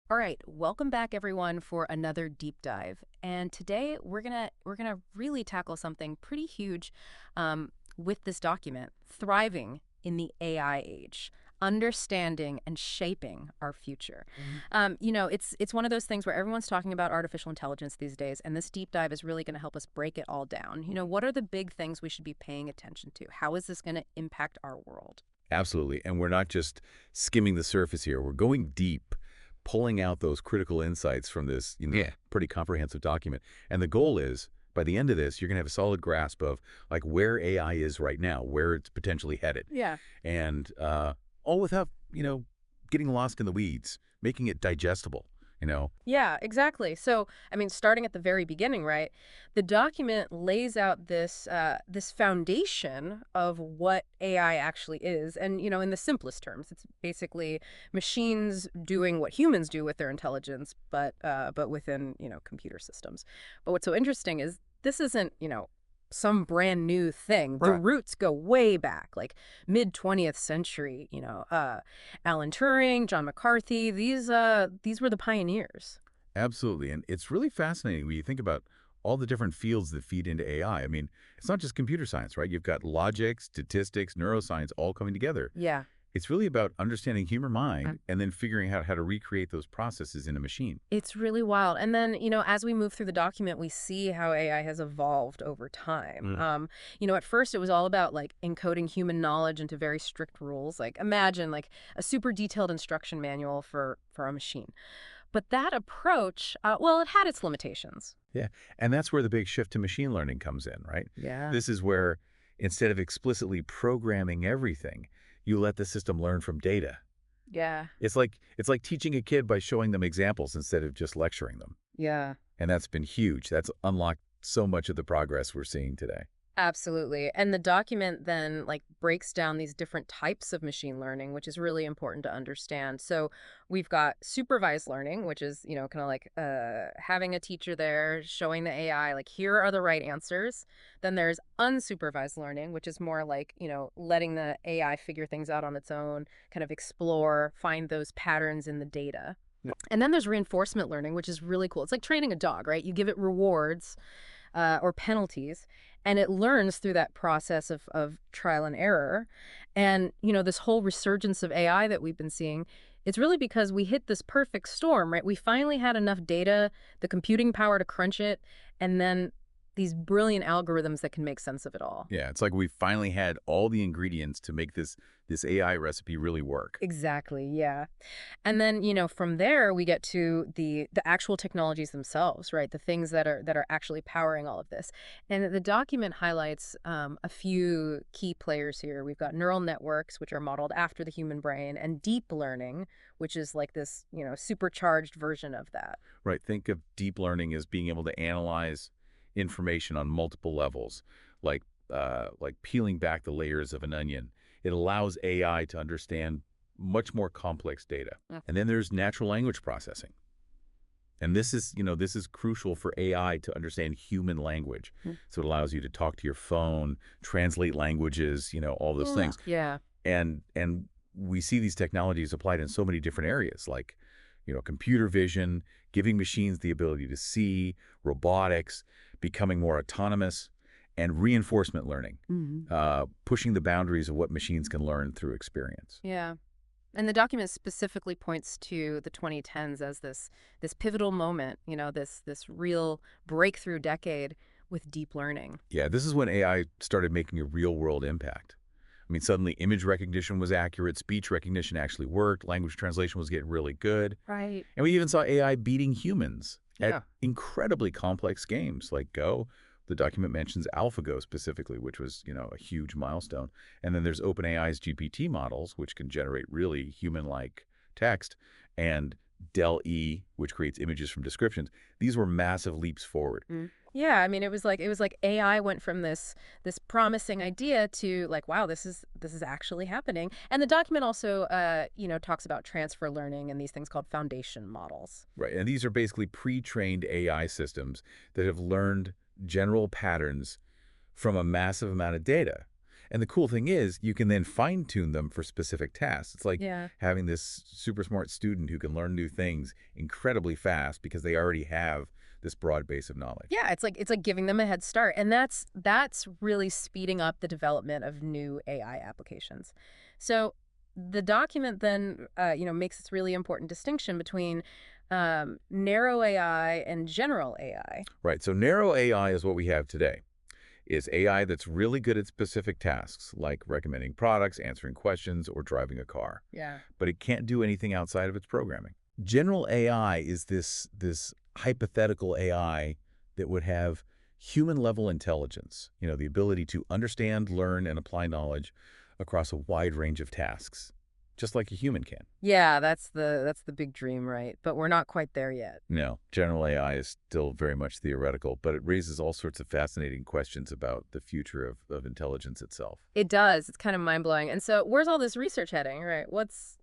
All right, welcome back everyone for another deep dive. And today we're gonna really tackle something pretty huge with this document, thriving in the AI age, understanding and shaping our future. It's one of those things where everyone's talking about artificial intelligence these days, and this deep dive is really going to help us break it all down. What are the big things we should be paying attention to? How is this going to impact our world? Absolutely. And we're not just skimming the surface here. We're going deep, pulling out those critical insights from this, Yeah. pretty comprehensive document. And the goal is, by the end of this, you're going to have a solid grasp of like where AI is right now, where it's potentially headed, Yeah. and all without, getting lost in the weeds, making it digestible. Yeah, exactly. So, I mean, starting at the very beginning, right? The document lays out this foundation of what AI actually is, and in the simplest terms, it's basically machines doing what humans do with their intelligence, but within computer systems. But what's so interesting is this isn't some brand new thing. The Right. roots go way back, like mid 20th century. Alan Turing, John McCarthy. These were the pioneers. Absolutely. And it's really fascinating when you think about all the different fields that feed into AI. I mean, it's not just computer science, right? You've got logic, statistics, neuroscience all coming together. Yeah. It's really about understanding human mind and then figuring out how to recreate those processes in a machine. It's really wild. And then, as we move through the document, we see how AI has evolved over time. Mm. At first it was all about like encoding human knowledge into very strict rules. Like imagine like a super detailed instruction manual for a machine. But that approach, well, it had its limitations. Yeah. And that's where the big shift to machine learning comes in, right? Yeah. This is where instead of explicitly programming everything, you let the system learn from data. Yeah. It's like teaching a kid by showing them examples instead of just lecturing them. Yeah. And that's been huge. That's unlocked so much of the progress we're seeing today. Absolutely. And the document then like breaks down these different types of machine learning, which is really important to understand. So we've got supervised learning, which is, kind of like having a teacher there showing the AI, like, here are the right answers. Then there's unsupervised learning, which is more like, letting the AI figure things out on its own, kind of explore, find those patterns in the data. Yeah. And then there's reinforcement learning, which is really cool. It's like training a dog, right? You give it rewards or penalties. And it learns through that process of trial and error. And, this whole resurgence of AI that we've been seeing, it's really because we hit this perfect storm, right? We finally had enough data, the computing power to crunch it, and then these brilliant algorithms that can make sense of it all. Yeah, it's like we finally had all the ingredients to make this AI recipe really work. Exactly, yeah. And then, from there we get to the actual technologies themselves, right? The things that are actually powering all of this. And the document highlights a few key players here. We've got neural networks, which are modeled after the human brain, and deep learning, which is like this, supercharged version of that. Right. Think of deep learning as being able to analyze information on multiple levels, like peeling back the layers of an onion. It allows AI to understand much more complex data. Mm. And then there's natural language processing. And this is crucial for AI to understand human language. Mm. So it allows you to talk to your phone, translate languages, all those things. Yeah. And we see these technologies applied in so many different areas, like, computer vision, giving machines the ability to see, robotics, becoming more autonomous, and reinforcement learning, Mhm. pushing the boundaries of what machines can learn through experience. Yeah. And the document specifically points to the 2010s as this pivotal moment, this real breakthrough decade with deep learning. Yeah, this is when AI started making a real-world impact. I mean, suddenly image recognition was accurate, speech recognition actually worked, language translation was getting really good, Right. and we even saw AI beating humans Yeah. at incredibly complex games like Go. The document mentions AlphaGo specifically, which was, a huge milestone. And then there's OpenAI's GPT models, which can generate really human-like text, and DALL-E, which creates images from descriptions. These were massive leaps forward. Mm. Yeah, I mean it was like AI went from this promising idea to like, wow, this is actually happening. And the document also talks about transfer learning and these things called foundation models. Right. And these are basically pre-trained AI systems that have learned general patterns from a massive amount of data. And the cool thing is you can then fine-tune them for specific tasks. It's like Yeah. having this super smart student who can learn new things incredibly fast because they already have this broad base of knowledge. Yeah, it's like giving them a head start, and that's really speeding up the development of new AI applications. So the document then, makes this really important distinction between narrow AI and general AI. Right. So narrow AI is what we have today. Is AI that's really good at specific tasks, like recommending products, answering questions, or driving a car. Yeah. But it can't do anything outside of its programming. General AI is this hypothetical AI that would have human-level intelligence, the ability to understand, learn, and apply knowledge across a wide range of tasks, just like a human can. Yeah, that's the big dream, right? But we're not quite there yet. No, general AI is still very much theoretical, but it raises all sorts of fascinating questions about the future of intelligence itself. It does. It's kind of mind-blowing. And so where's all this research heading, right? What's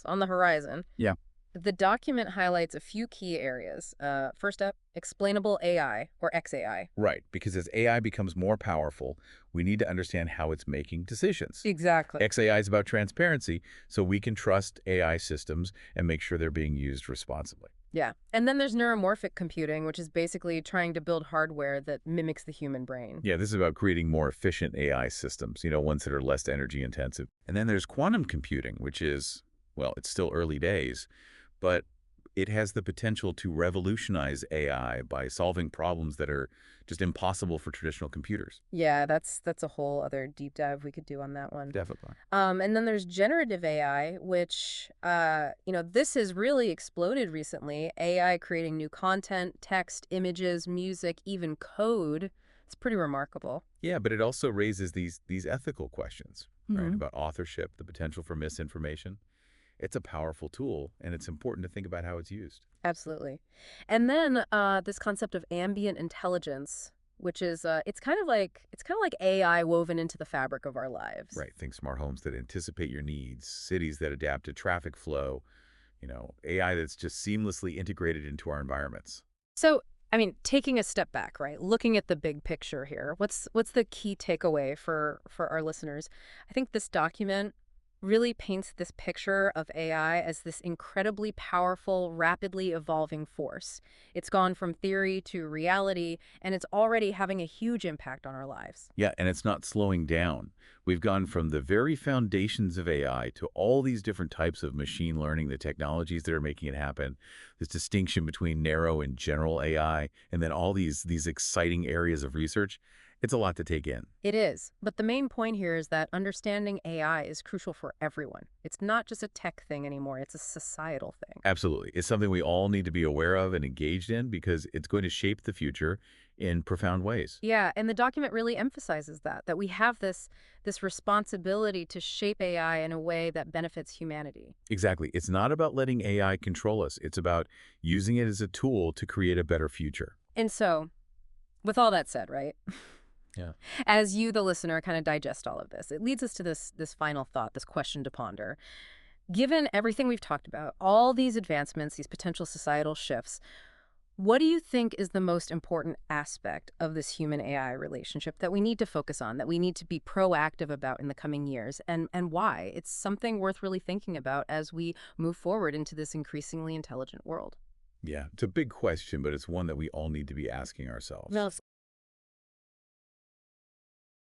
on the horizon? Yeah. The document highlights a few key areas. First up, explainable AI, or XAI. Right, because as AI becomes more powerful, we need to understand how it's making decisions. Exactly. XAI is about transparency, so we can trust AI systems and make sure they're being used responsibly. Yeah. And then there's neuromorphic computing, which is basically trying to build hardware that mimics the human brain. Yeah, this is about creating more efficient AI systems, ones that are less energy intensive. And then there's quantum computing, which is, well, it's still early days, but it has the potential to revolutionize AI by solving problems that are just impossible for traditional computers. Yeah, that's a whole other deep dive we could do on that one. Definitely. And then there's generative AI, which, this has really exploded recently. AI creating new content, text, images, music, even code. It's pretty remarkable. Yeah, but it also raises these ethical questions, right, Mhm. about authorship, the potential for misinformation. It's a powerful tool, and it's important to think about how it's used. Absolutely. And then this concept of ambient intelligence, which is it's kind of like AI woven into the fabric of our lives. Right, think smart homes that anticipate your needs, cities that adapt to traffic flow, AI that's just seamlessly integrated into our environments. So, I mean, taking a step back, right? Looking at the big picture here. What's the key takeaway for our listeners? I think this document really paints this picture of AI as this incredibly powerful, rapidly evolving force. It's gone from theory to reality, and it's already having a huge impact on our lives. Yeah, and it's not slowing down. We've gone from the very foundations of AI to all these different types of machine learning, the technologies that are making it happen, this distinction between narrow and general AI, and then all these exciting areas of research. It's a lot to take in. It is. But the main point here is that understanding AI is crucial for everyone. It's not just a tech thing anymore, it's a societal thing. Absolutely. It's something we all need to be aware of and engaged in because it's going to shape the future in profound ways. Yeah, and the document really emphasizes that we have this responsibility to shape AI in a way that benefits humanity. Exactly. It's not about letting AI control us. It's about using it as a tool to create a better future. And so, with all that said, right? Yeah. As you, the listener, kind of digest all of this, it leads us to this final thought, this question to ponder. Given everything we've talked about, all these advancements, these potential societal shifts, what do you think is the most important aspect of this human AI relationship that we need to focus on, that we need to be proactive about in the coming years, and why? It's something worth really thinking about as we move forward into this increasingly intelligent world. Yeah. It's a big question, but it's one that we all need to be asking ourselves. Well,